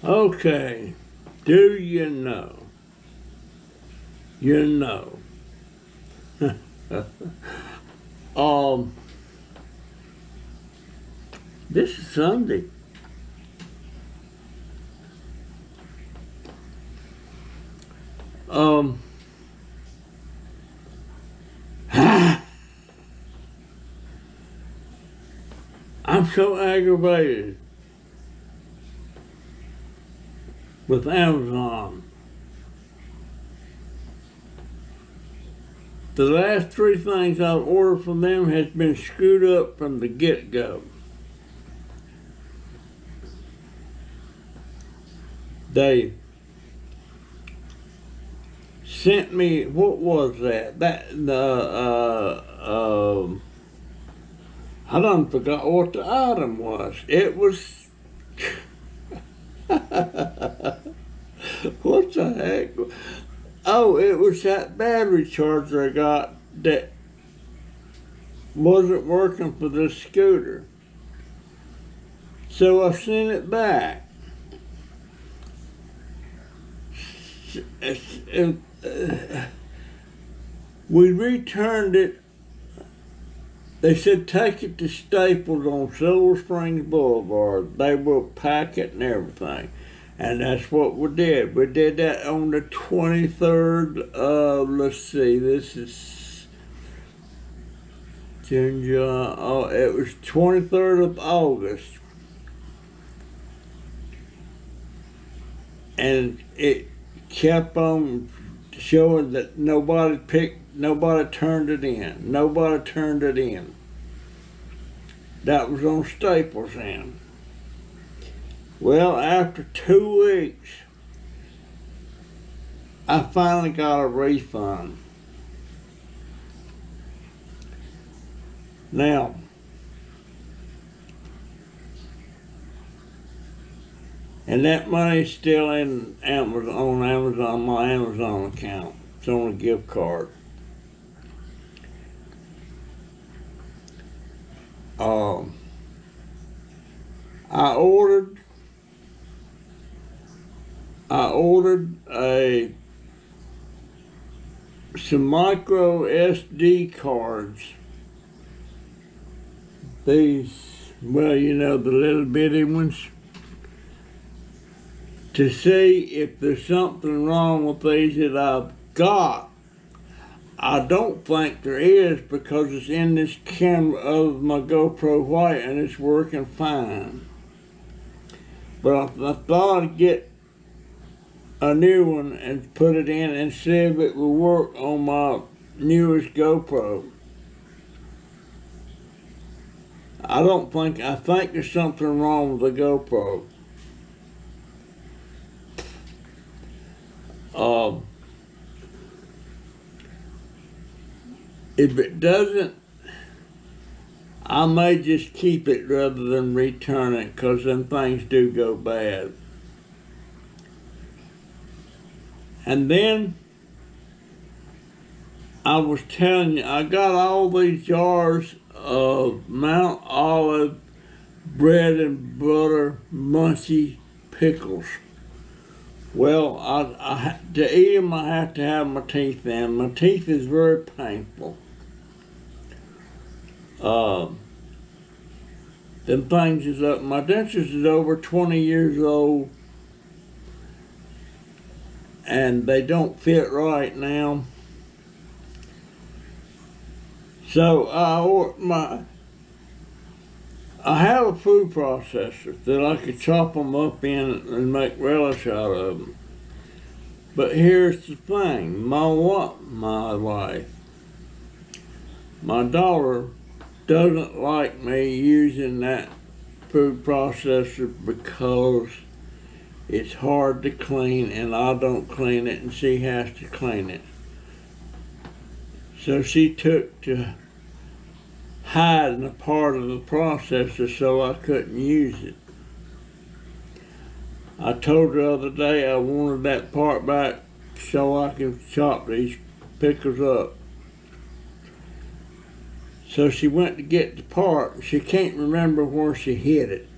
Okay, do you know? You know. um, this is Sunday. Um, I'm so aggravated with Amazon. The last three things I've ordered from them has been screwed up from the get-go. They sent me, what was that? I done forgot what the item was. It was, what the heck? Oh, it was that battery charger I got that wasn't working for the scooter. So I sent it back. We returned it. They said take it to Staples on Silver Springs Boulevard. They will pack it and everything. And that's what we did. We did that on the 23rd of, let's see, this is June, July, oh, it was 23rd of August. And it kept on showing that nobody turned it in. Nobody turned it in. That was on Staples end. Well, after 2 weeks, I finally got a refund. Now, and that money's still in Amazon, on Amazon, my Amazon account. It's on a gift card. I ordered some micro SD cards. These, well, you know, the little bitty ones, to see if there's something wrong with these that I've got. I don't think there is because it's in this camera of my GoPro White and it's working fine. But I thought I'd get a new one and put it in and see if it would work on my newest GoPro. I think there's something wrong with the GoPro. If it doesn't, I may just keep it rather than return it because then things do go bad. And then I was telling you, I got all these jars of Mount Olive bread and butter munchy pickles. Well, to eat them, I have to have my teeth in. My teeth is very painful. Them things is up. My dentist is over 20 years old, and they don't fit right now. So I have a food processor that I could chop them up in and make relish out of them. But here's the thing, my wife, my daughter doesn't like me using that food processor because it's hard to clean and I don't clean it and she has to clean it. So she took to hiding a part of the processor so I couldn't use it. I told her the other day I wanted that part back so I can chop these pickles up. So she went to get the part. She can't remember where she hid it.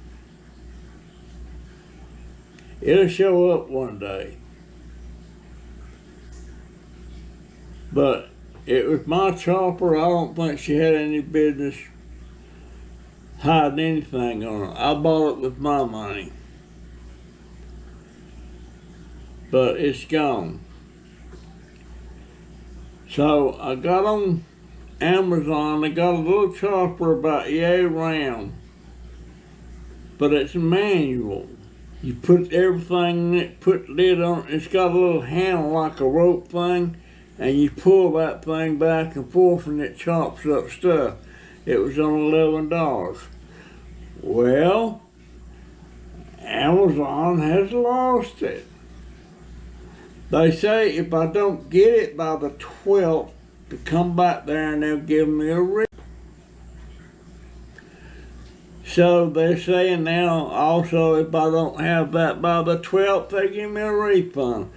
It'll show up one day. But it was my chopper. I don't think she had any business hiding anything on it. I bought it with my money. But it's gone. So I got on Amazon. They got a little chopper about yay round. But it's a manual. You put everything in it, put the lid on it. It's got a little handle like a rope thing. And you pull that thing back and forth and it chops up stuff. It was on $11. Well, Amazon has lost it. They say if I don't get it by the 12th, to come back there and they'll give me a refund. So they're saying now also if I don't have that by the 12th, they give me a refund.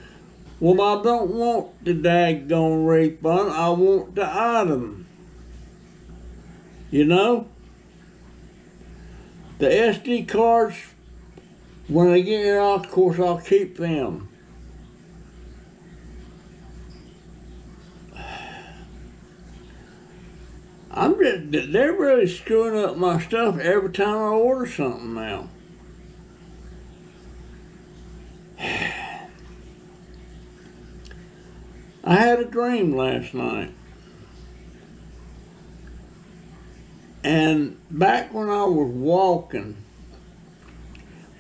Well, I don't want the daggone refund. I want the item. You know? The SD cards, when they get here, of course, I'll keep them. They're really screwing up my stuff every time I order something now. I had a dream last night. And back when I was walking,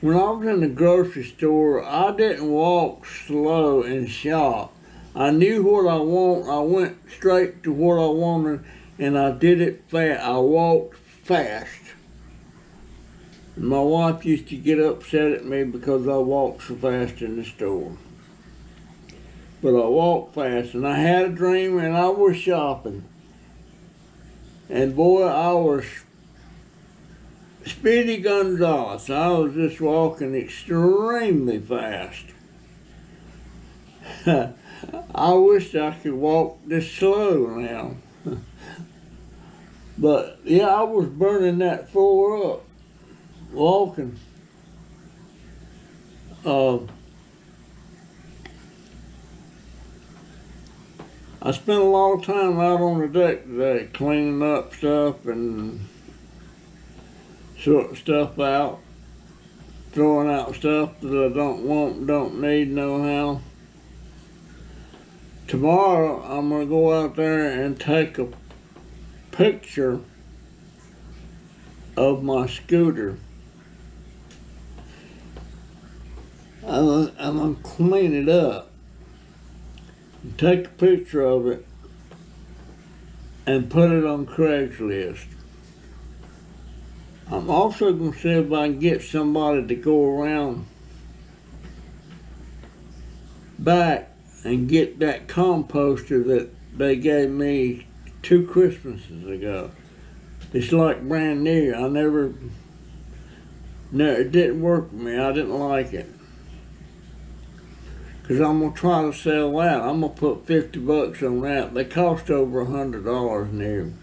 when I was in the grocery store, I didn't walk slow and shop. I knew what I want. I went straight to what I wanted, and I did it fast. I walked fast. My wife used to get upset at me because I walked so fast in the store. But I walked fast, and I had a dream, and I was shopping. And boy, I was Speedy Gonzales. I was just walking extremely fast. I wish I could walk this slow now. But yeah, I was burning that floor up, walking. I spent a lot of time out on the deck today cleaning up stuff and sorting stuff out, throwing out stuff that I don't want, don't need no how. Tomorrow I'm going to go out there and take a picture of my scooter. I'm going to clean it up. Take a picture of it and put it on Craigslist. I'm also going to see if I can get somebody to go around back and get that composter that they gave me 2 Christmases ago. It's like brand new. It didn't work for me. I didn't like it. Because I'm going to try to sell that. I'm going to put $50 on that. They cost over $100 new.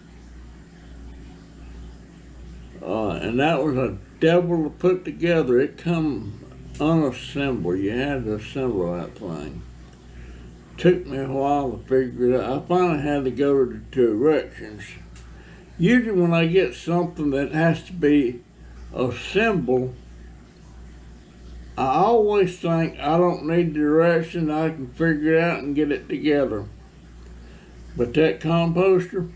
And that was a devil to put together. It come unassembled. You had to assemble that thing. Took me a while to figure it out. I finally had to go to directions. Usually when I get something that has to be assembled, I always think I don't need direction, I can figure it out and get it together. But that composter,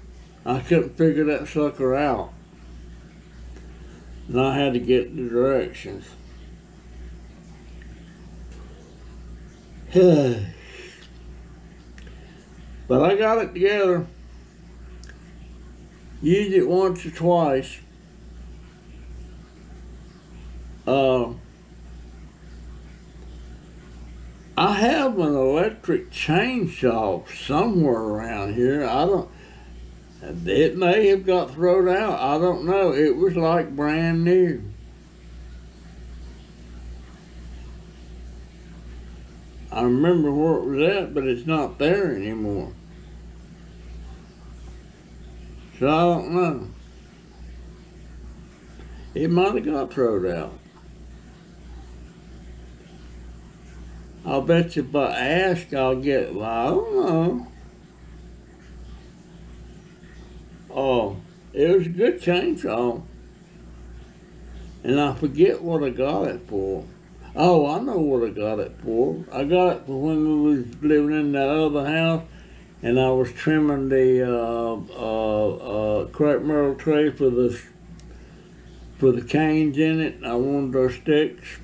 I couldn't figure that sucker out. And I had to get the directions. But I got it together. Used it once or twice. I have an electric chainsaw somewhere around here. It may have got thrown out. I don't know. It was like brand new. I remember where it was at, but it's not there anymore. So I don't know. It might have got thrown out. I'll bet you if I ask, I'll get, well, I don't know. Oh, it was a good chainsaw. And I forget what I got it for. Oh, I know what I got it for. I got it for when we was living in that other house, and I was trimming the crepe myrtle tree for the canes in it. I wanted those sticks.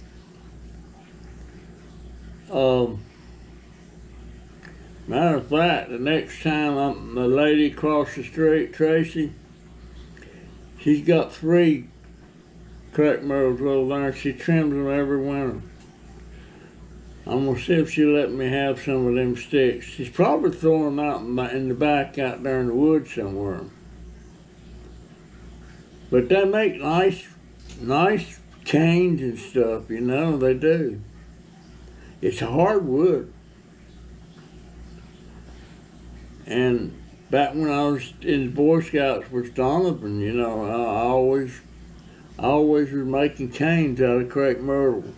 Matter of fact, the next time the lady across the street, Tracy, she's got 3 crepe myrtles over there, and she trims them every winter. I'm gonna see if she'll let me have some of them sticks. She's probably throwing them out in the back out there in the woods somewhere. But they make nice canes and stuff, you know, they do. It's a hard wood. And back when I was in the Boy Scouts with Donovan, you know, I always was making canes out of crepe myrtle.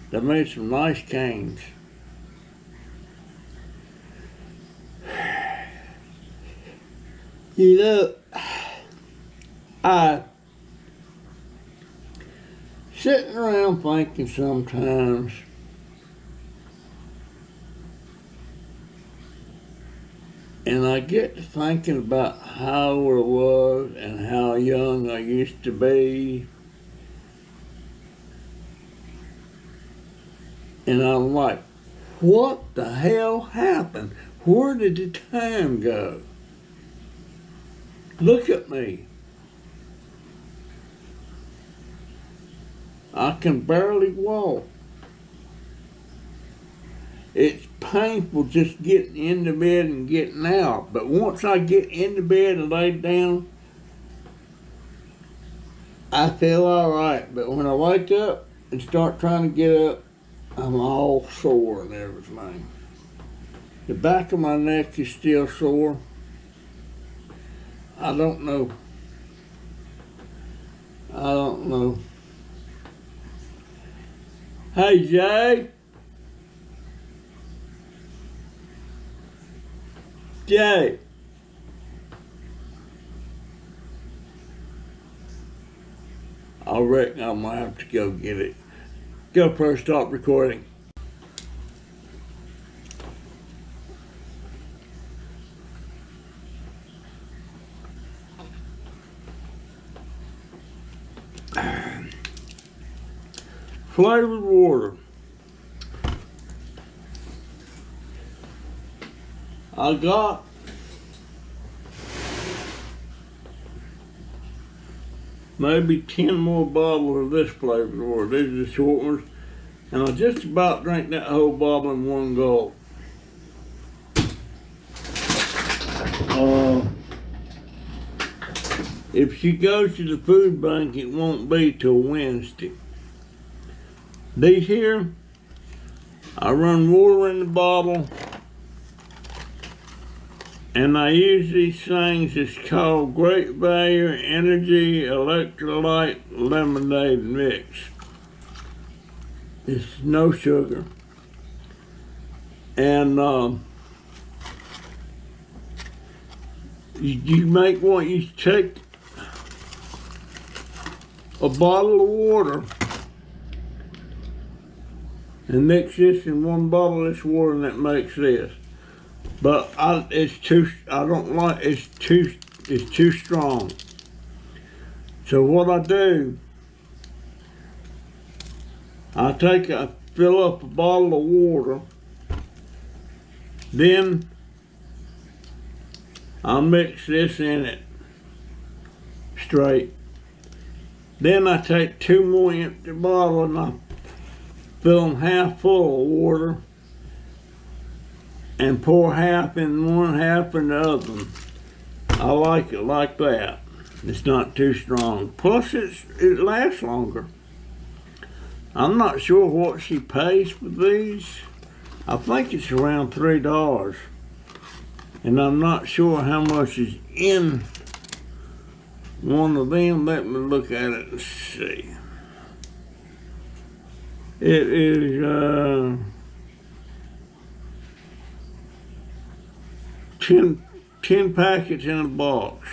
They made some nice canes. You know, I sitting around thinking sometimes, and I get to thinking about how I was and how young I used to be. And I'm like, what the hell happened? Where did the time go? Look at me. I can barely walk. It's painful just getting into bed and getting out. But once I get into bed and lay down, I feel all right. But when I wake up and start trying to get up, I'm all sore and everything. The back of my neck is still sore. I don't know. Hey, Jay. Jay. I reckon I'm gonna have to go get it. GoPro, stop recording. Flavored water. I got maybe 10 more bottles of this flavored water. These are the short ones. And I just about drank that whole bottle in one gulp. If she goes to the food bank, it won't be till Wednesday. These here, I run water in the bottle, and I use these things. It's called Great Value Energy Electrolyte Lemonade Mix. It's no sugar. And you make one, you take a bottle of water and mix this in one bottle of this water, and that makes this. But it's too strong. So what I do, I fill up a bottle of water, then I mix this in it straight. Then I take 2 more empty bottles and I fill them half full of water and pour half in one, half in the other one. I like it like that. It's not too strong. Plus it lasts longer. I'm not sure what she pays for these. I think it's around $3. And I'm not sure how much is in one of them. Let me look at it and see. It is 10 packets in a box.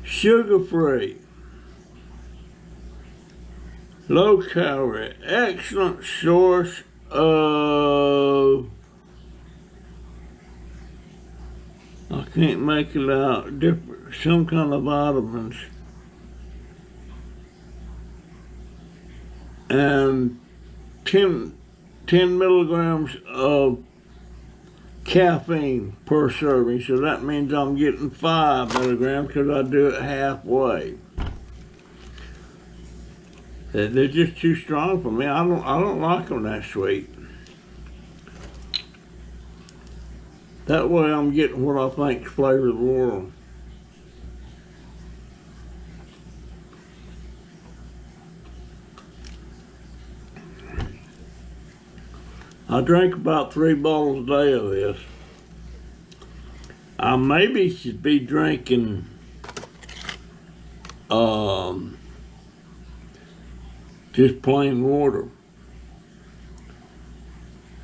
Sugar-free. Low calorie. Excellent source of, I can't make it out, different, some kind of vitamins. And 10 milligrams of caffeine per serving, so that means I'm getting 5 milligrams because I do it halfway. They're just too strong for me. I don't like them that sweet. That way I'm getting what I think's flavor of the world. I drink about 3 bottles a day of this. I maybe should be drinking just plain water.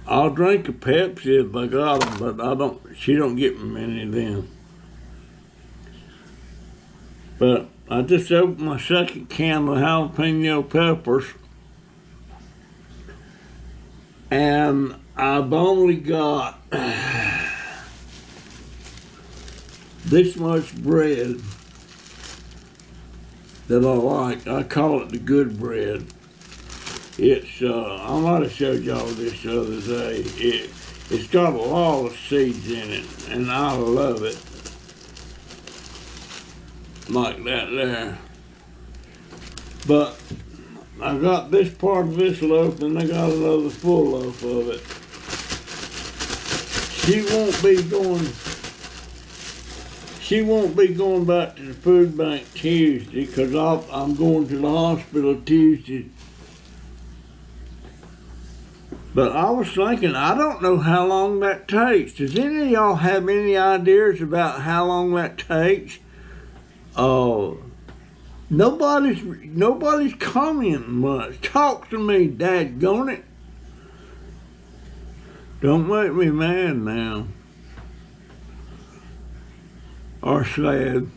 I'll drink a Pepsi if I got them, but she don't get me many of them. But I just opened my second can of jalapeno peppers, and I've only got this much bread that I like. I call it the good bread. It's, I might have showed y'all this the other day. It's got a lot of seeds in it, and I love it. Like that there. But I got this part of this loaf, and I got another full loaf of it. She won't be going back to the food bank Tuesday, because I'm going to the hospital Tuesday. But I was thinking, I don't know how long that takes. Does any of y'all have any ideas about how long that takes? Nobody's commenting much. Talk to me, daggone it. Don't make me mad now. Or sad.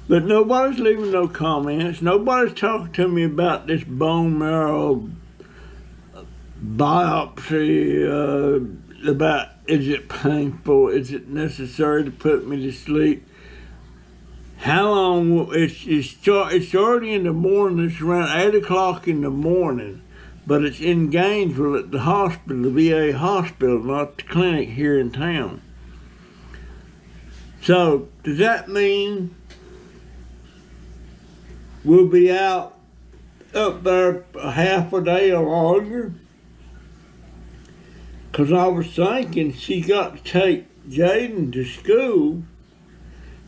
But nobody's leaving no comments. Nobody's talking to me about this bone marrow biopsy, about is it painful, is it necessary to put me to sleep? How long, it's early in the morning, it's around 8 o'clock in the morning, but it's in Gainesville at the hospital, the VA hospital, not the clinic here in town. So, does that mean we'll be out up there a half a day or longer? Because I was thinking she got to take Jaden to school,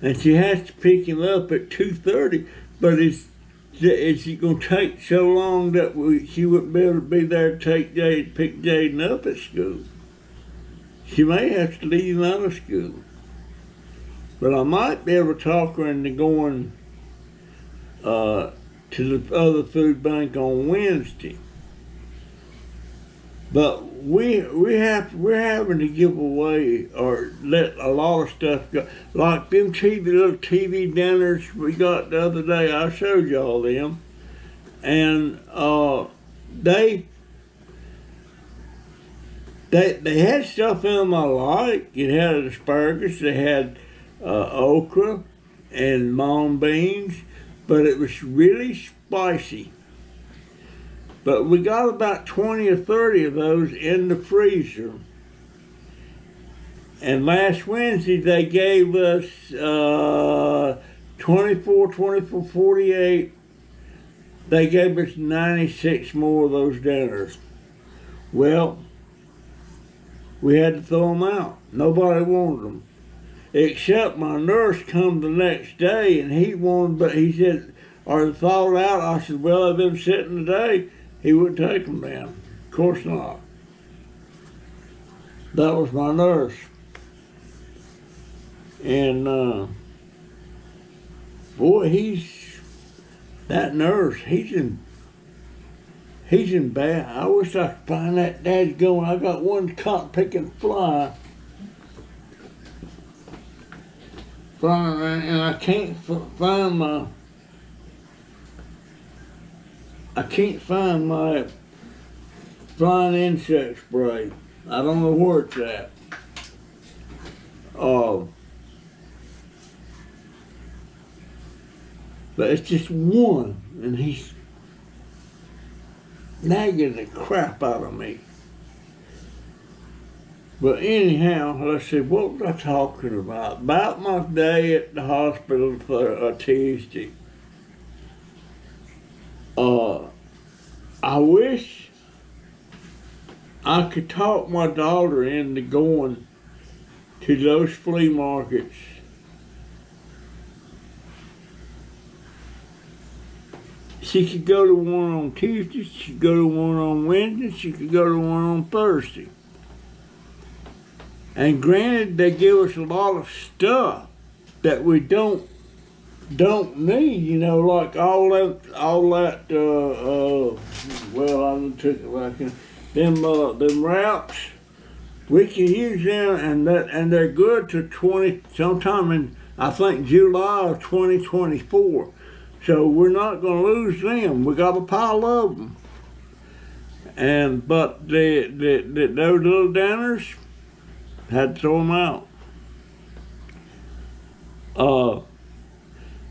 and she has to pick him up at 2:30, but is it going to take so long that she wouldn't be able to be there to pick Jaden up at school? She may have to leave him out of school. But I might be able to talk her into going to the other food bank on Wednesday. But we're having to give away or let a lot of stuff go. Like them little TV dinners we got the other day, I showed y'all them. And they had stuff in them I like. It had asparagus, they had okra and mung beans, but it was really spicy. But we got about 20 or 30 of those in the freezer. And last Wednesday they gave us 48. They gave us 96 more of those dinners. Well, we had to throw them out. Nobody wanted them. Except my nurse come the next day and he wanted, but he said, are they thawed out? I said, well, they've been sitting today. He wouldn't take them down. Of course not. That was my nurse. And boy, That nurse, he's in bad. I wish I could find that dad's going. I got one cotton picking fly flying around, and I can't find my flying insect spray. I don't know where it's at. But it's just one, and he's nagging the crap out of me. But anyhow, let's see, what was I talking about? About my day at the hospital for Tuesday. I wish I could talk my daughter into going to those flea markets. She could go to one on Tuesday, she could go to one on Wednesday, she could go to one on Thursday. And granted, they give us a lot of stuff that we don't need, you know, like all that, well, I took it back in. Them wraps, we can use them, and they're good to sometime in, I think, July of 2024. So we're not going to lose them. We got a pile of them. But those little downers, had to throw them out.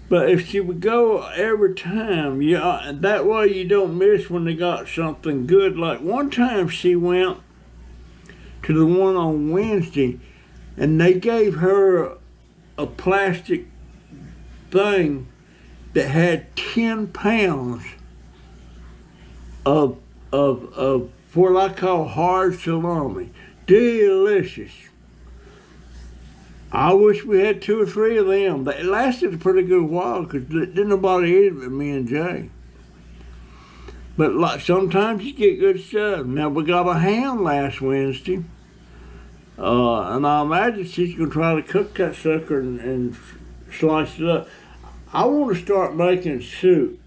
But if she would go every time, that way you don't miss when they got something good. Like one time she went to the one on Wednesday, and they gave her a plastic thing that had 10 pounds of what I call hard salami. Delicious. I wish we had 2 or 3 of them. They lasted a pretty good while because didn't nobody eat it but me and Jay. But like sometimes you get good stuff. Now we got a ham last Wednesday, and I imagine she's gonna try to cook that sucker and slice it up. I want to start making soup.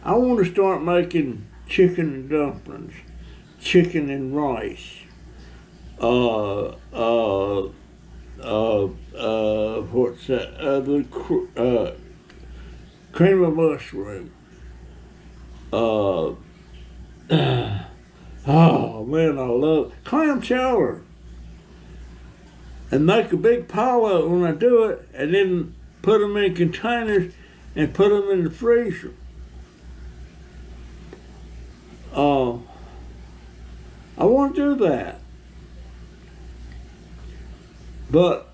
I want to start making chicken and dumplings, chicken and rice. What's that? The cream of mushroom. Oh man, I love clam chowder. And make a big pile of it when I do it, and then put them in containers and put them in the freezer. I want to do that. But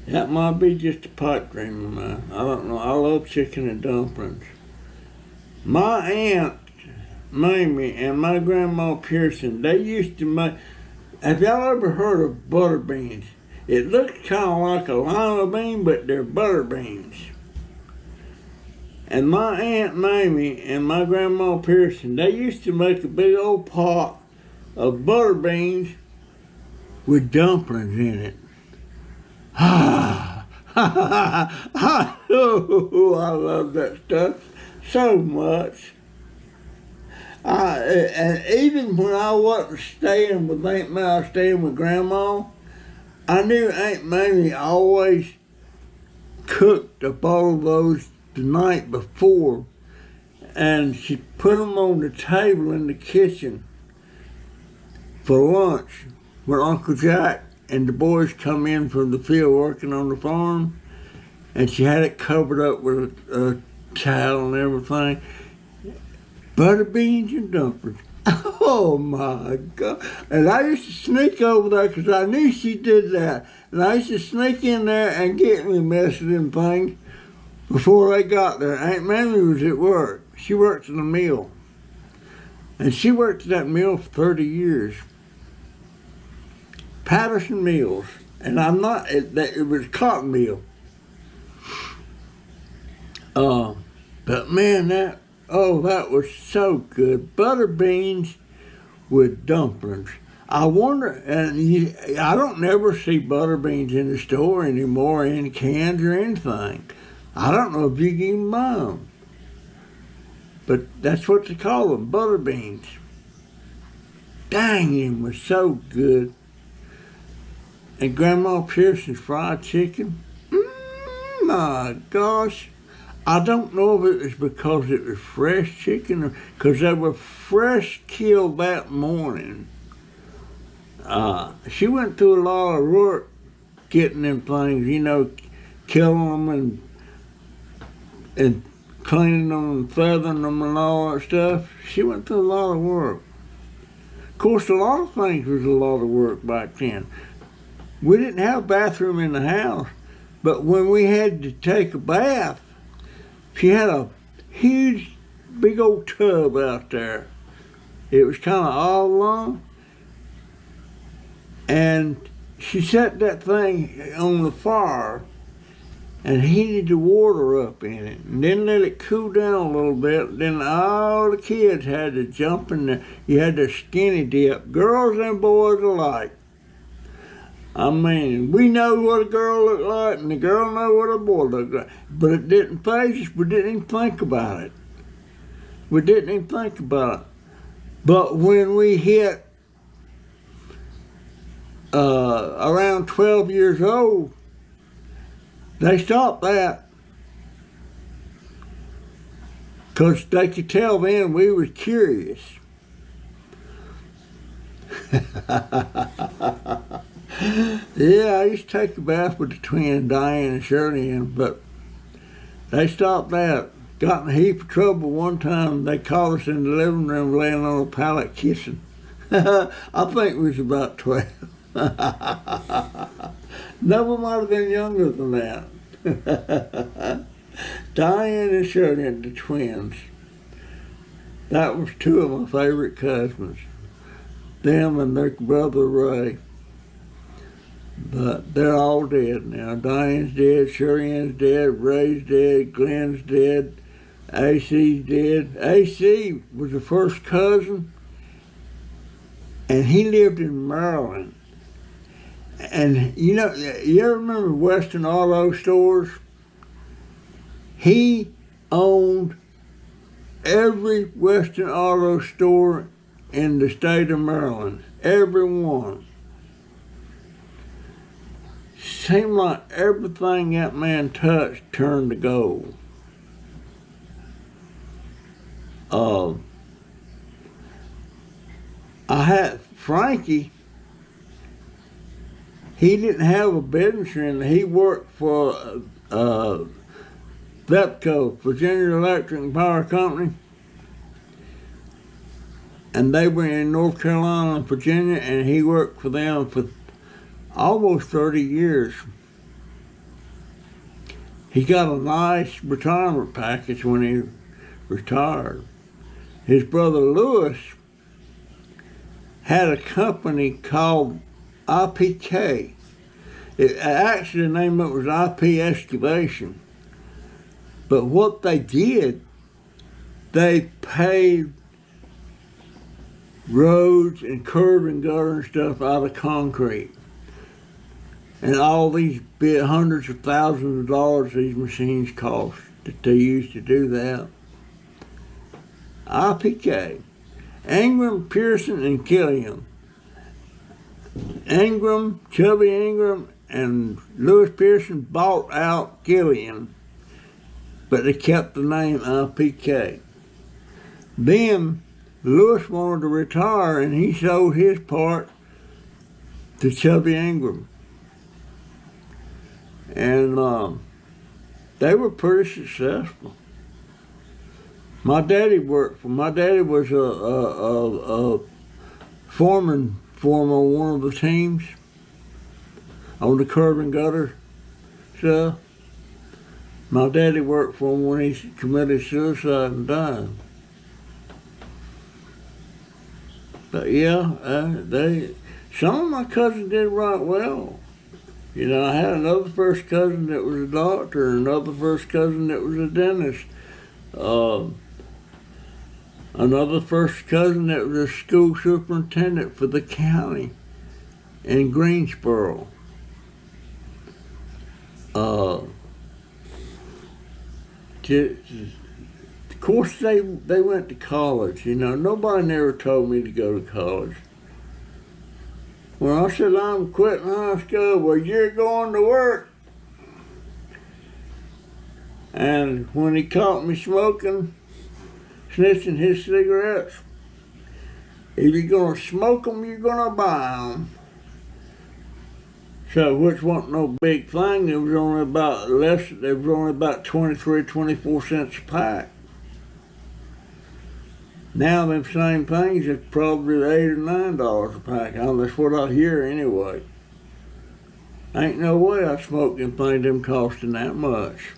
that might be just a pipe dream of mine. I don't know. I love chicken and dumplings. My Aunt Mamie and my Grandma Pearson, they used to make, have y'all ever heard of butter beans? It looks kind of like a lima bean, but they're butter beans. And my Aunt Mamie and my Grandma Pearson, they used to make a big old pot of butter beans with dumplings in it. I love that stuff so much. And even when I wasn't staying with Aunt May, I was staying with Grandma, I knew Aunt Mamie always cooked up all of those the night before, and she put them on the table in the kitchen for lunch when Uncle Jack and the boys come in from the field working on the farm, and she had it covered up with a towel and everything. Butter beans and dumplings. Oh my God. And I used to sneak over there because I knew she did that. And I used to sneak in there and get me mess of them things before they got there. Aunt Mamie was at work. She worked in a mill. And she worked at that mill for 30 years. Patterson Mills. And I'm not, it was a cotton mill. But man, that was so good. Butter beans with dumplings. I wonder, and I don't never see butter beans in the store anymore in cans or anything. I don't know if you can even buy them, but that's what they call them, butter beans. Dang, it was so good. And Grandma Pearson's fried chicken, my gosh. I don't know if it was because it was fresh chicken or because they were fresh killed that morning. She went through a lot of work getting them things, killing them and cleaning them and feathering them and all that stuff. She went through a lot of work. Of course, a lot of things was a lot of work back then. We didn't have a bathroom in the house, but when we had to take a bath, she had a huge, big old tub out there. It was kind of all along. And she set that thing on the fire and heated the water up in it. And then let it cool down a little bit. Then all the kids had to jump in there. You had to skinny dip, girls and boys alike. I mean, we know what a girl looked like, and the girl know what a boy looked like. But it didn't faze us. We didn't even think about it. We didn't even think about it. But when we hit around 12 years old, they stopped that. Because they could tell then we was curious. Yeah, I used to take a bath with the twins, Diane and Shirley, but they stopped that. Got in a heap of trouble one time. They caught us in the living room laying on a pallet kissing. I think we was about 12. Never might have been younger than that. Diane and Shirley, the twins. That was two of my favorite cousins. Them and their brother Ray. But they're all dead now. Diane's dead, Shirley's dead, Ray's dead, Glenn's dead, AC's dead. AC was the first cousin, and he lived in Maryland. And you ever remember Western Auto Stores? He owned every Western Auto Store in the state of Maryland, every one. Seemed like everything that man touched turned to gold. I had Frankie. He didn't have a business in it. He worked for VEPCO, Virginia Electric and Power Company. And they were in North Carolina and Virginia, and he worked for them for almost 30 years. He got a nice retirement package when he retired. His brother Lewis had a company called IPK. Actually, the name of it was IP Excavation. But what they did, they paved roads and curb and gutter and stuff out of concrete. And all these hundreds of thousands of dollars these machines cost that they used to do that. IPK. Ingram, Pearson, and Killian. Ingram, Chubby Ingram, and Lewis Pearson bought out Killian, but they kept the name IPK. Then Lewis wanted to retire, and he sold his part to Chubby Ingram. And they were pretty successful. My daddy was a foreman on one of the teams on the curb and gutter stuff. My daddy worked for him when he committed suicide and died. But yeah, some of my cousins did right well. I had another first cousin that was a doctor, and another first cousin that was a dentist. another first cousin that was a school superintendent for the county in Greensboro. Of course, they went to college. You know, nobody never told me to go to college. When I said I'm quitting high school, well, you're going to work. And when he caught me smoking, snitching his cigarettes, if you're going to smoke them, you're going to buy them. So, which wasn't no big thing. It was only about There was only about 23, 24 cents a pack. Now them same things are probably $8 or $9 a pack. That's what I hear anyway. Ain't no way I smoke them things them costing that much.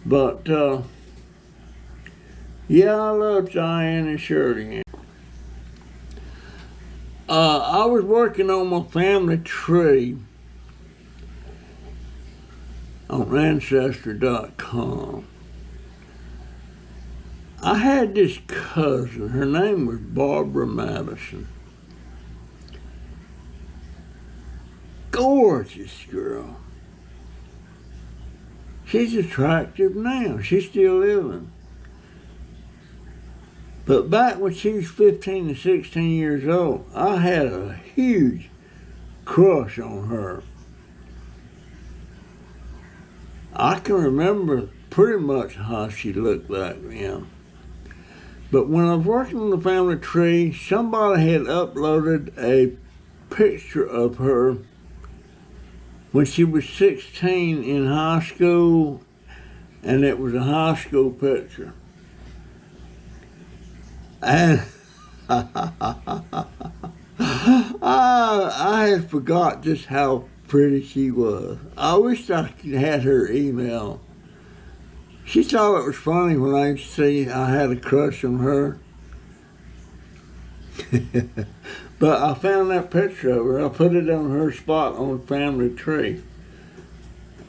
But yeah, I love Diane and Shirley. I was working on my family tree on Ancestry.com. I had this cousin, her name was Barbara Madison. Gorgeous girl. She's attractive now. She's still living. But back when she was 15 and 16 years old, I had a huge crush on her. I can remember pretty much how she looked back then. But when I was working on the family tree, somebody had uploaded a picture of her when she was 16 in high school, and it was a high school picture. And I had forgot just how pretty she was. I wish I could have had her email. She thought it was funny when I see I had a crush on her. But I found that picture of her. I put it on her spot on the family tree.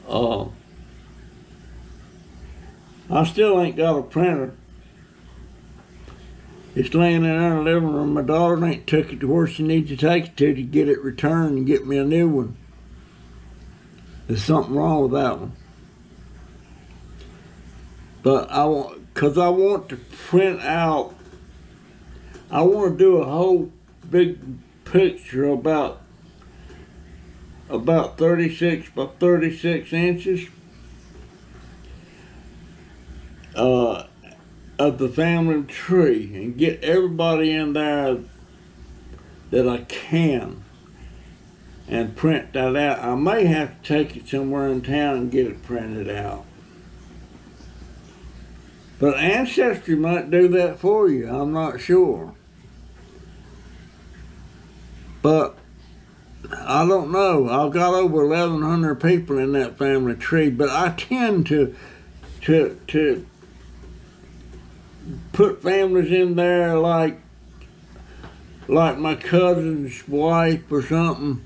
I still ain't got a printer. It's laying in our living room. My daughter ain't took it to where she needs to take it to get it returned and get me a new one. There's something wrong with that one. But I want to print out, I want to do a whole big picture about 36 by 36 inches of the family tree and get everybody in there that I can and print that out. I may have to take it somewhere in town and get it printed out. But Ancestry might do that for you, I'm not sure. But I don't know. I've got over 1,100 people in that family tree, but I tend to put families in there like my cousin's wife or something.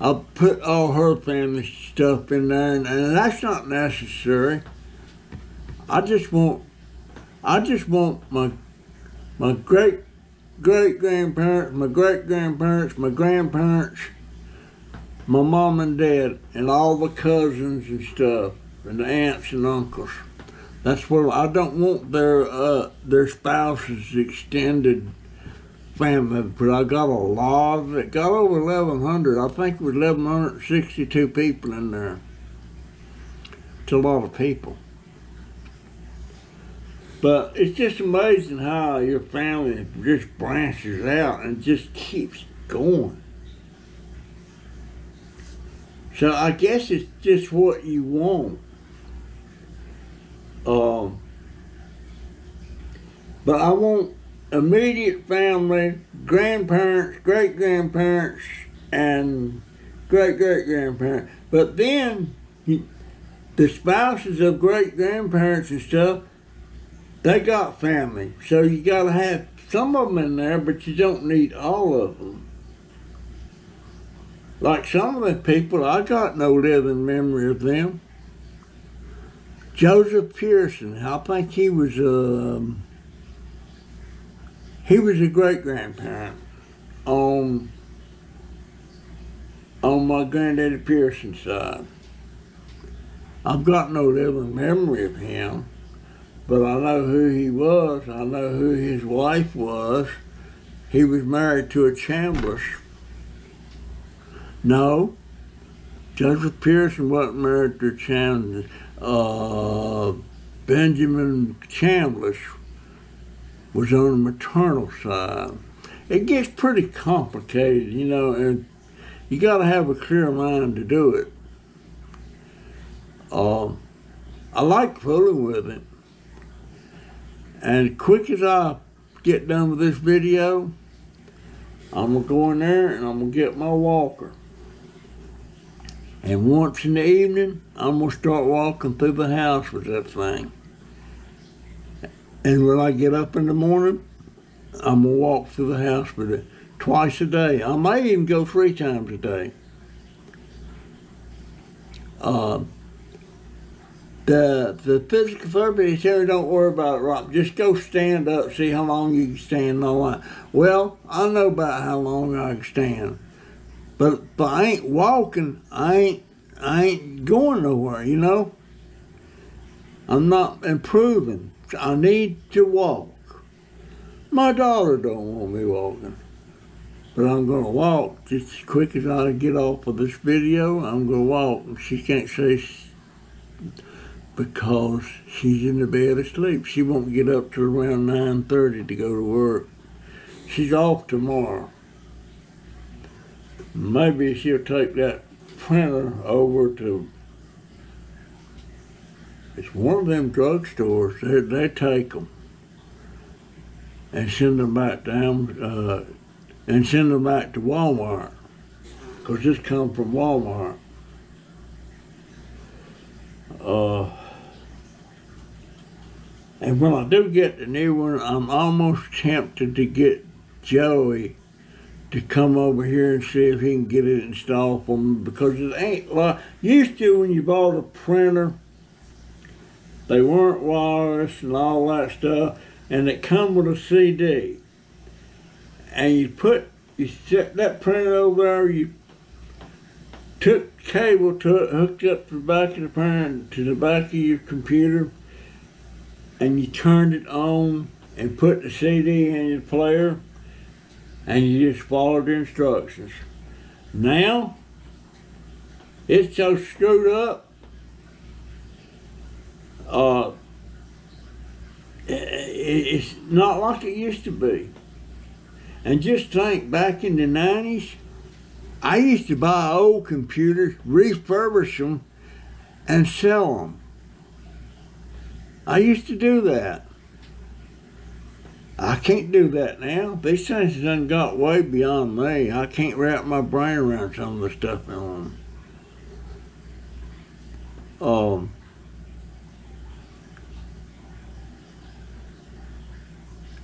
I'll put all her family stuff in there, and that's not necessary. I just want my great-grandparents, my great-grandparents, my grandparents, my mom and dad, and all the cousins and stuff, and the aunts and uncles. That's what I don't want their spouses' extended family, but I got a lot of it. Got over 1,100. I think it was 1,162 people in there. It's a lot of people. But it's just amazing how your family just branches out and just keeps going. So I guess it's just what you want. But I want immediate family, grandparents, great-grandparents, and great-great-grandparents. But then the spouses of great-grandparents and stuff, they got family. So you gotta have some of them in there, but you don't need all of them. Like some of the people, I got no living memory of them. Joseph Pearson, I think he was He was a great-grandparent on my granddaddy Pearson's side. I've got no living memory of him, but I know who he was. I know who his wife was. He was married to a Chambliss. No, Joseph Pearson wasn't married to a Chambliss. Benjamin Chambliss was on the maternal side. It gets pretty complicated, you know, and you got to have a clear mind to do it. I like fooling with it. And quick as I get done with this video, I'm going to go in there and I'm going to get my walker. And once in the evening, I'm going to start walking through the house with that thing. And when I get up in the morning, I'm going to walk through the house with it twice a day. I may even go 3 times a day. The physical therapy, they tell you don't worry about it, Rob. Just go stand up, see how long you can stand and all that. Well, I know about how long I can stand. But I ain't walking, I ain't going nowhere, you know? I'm not improving. I need to walk. My daughter don't want me walking. But I'm going to walk just as quick as I get off of this video. I'm going to walk. And she can't say because she's in the bed asleep. She won't get up till around 9:30 to go to work. She's off tomorrow. Maybe she'll take that printer over to, it's one of them drugstores. They take them and send them back down, and send them back to Walmart, because this comes from Walmart. And when I do get the new one, I'm almost tempted to get Joey to come over here and see if he can get it installed for me, because it ain't like used to when you bought a printer. They weren't wireless and all that stuff, and it come with a CD. And you set that printer over there, you took the cable to it, hooked up to the back of the printer, to the back of your computer, and you turned it on and put the CD in your player, and you just followed the instructions. Now, it's so screwed up, it's not like it used to be. And just think, back in the 90s, I used to buy old computers, refurbish them, and sell them. I used to do that. I can't do that now. These things done got way beyond me. I can't wrap my brain around some of the stuff on them.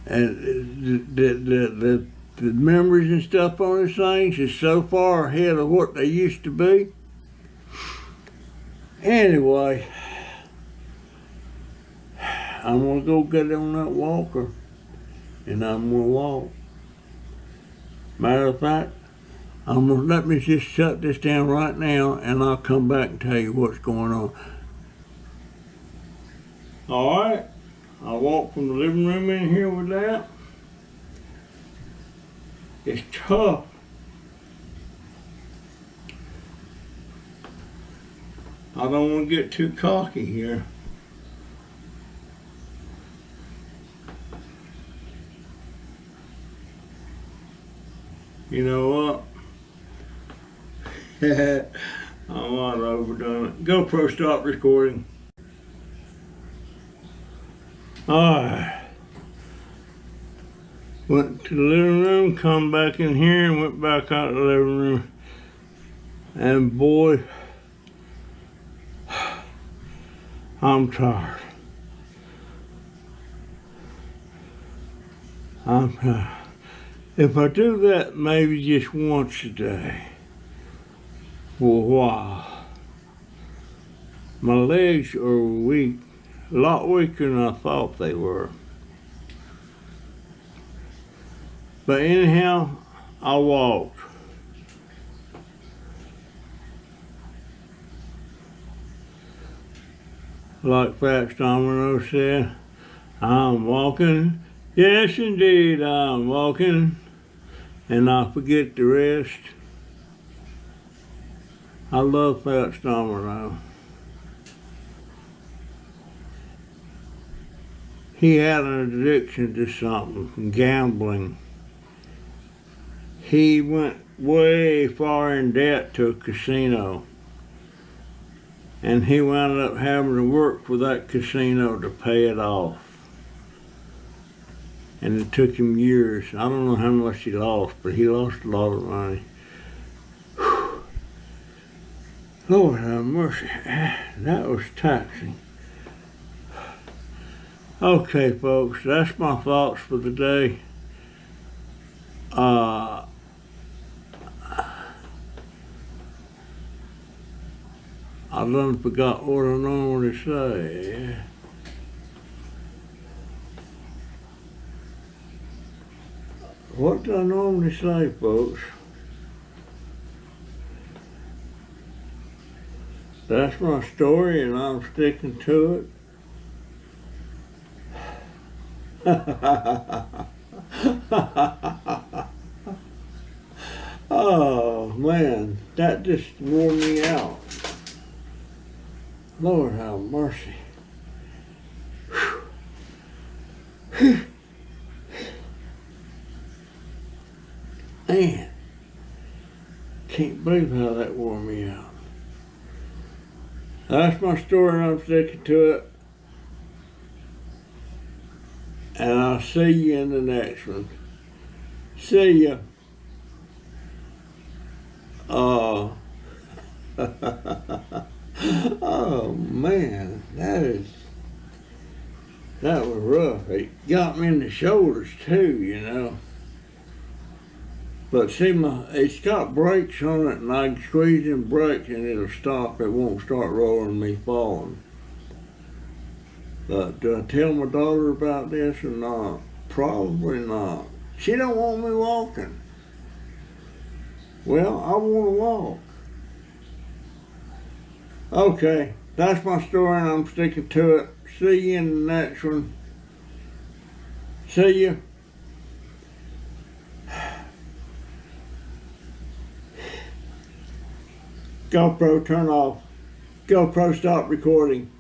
And the memories and stuff on these things is so far ahead of what they used to be. Anyway, I'm gonna go get on that walker, and I'm gonna walk. Matter of fact, let me just shut this down right now, and I'll come back and tell you what's going on. All right. I walk from the living room in here with that. It's tough. I don't want to get too cocky here. You know what? I might have overdone it. GoPro, stop recording. Alright. Went to the living room, come back in here, and went back out of the living room. And boy, I'm tired. I'm tired. If I do that maybe just once a day, for a while, my legs are weak. A lot weaker than I thought they were. But anyhow, I walked. Like Fats Domino said, I'm walking. Yes, indeed, I'm walking. And I forget the rest. I love Fats Domino. He had an addiction to something, gambling. He went way far in debt to a casino. And he wound up having to work for that casino to pay it off. And it took him years. I don't know how much he lost, but he lost a lot of money. Whew. Lord have mercy. That was taxing. Okay, folks, that's my thoughts for the day. I done forgot what I normally say. What do I normally say, folks? That's my story, and I'm sticking to it. Oh, man, that just wore me out. Lord have mercy. Man, can't believe how that wore me out. That's my story, and I'm sticking to it. And I'll see you in the next one. See ya. Oh man, that was rough. It got me in the shoulders too, you know. But see, it's got brakes on it, and I can squeeze them brakes and it'll stop. It won't start rolling me falling. But do I tell my daughter about this or not? Probably not. She don't want me walking. Well, I want to walk. Okay, that's my story, and I'm sticking to it. See you in the next one. See ya. GoPro, turn off. GoPro, stop recording.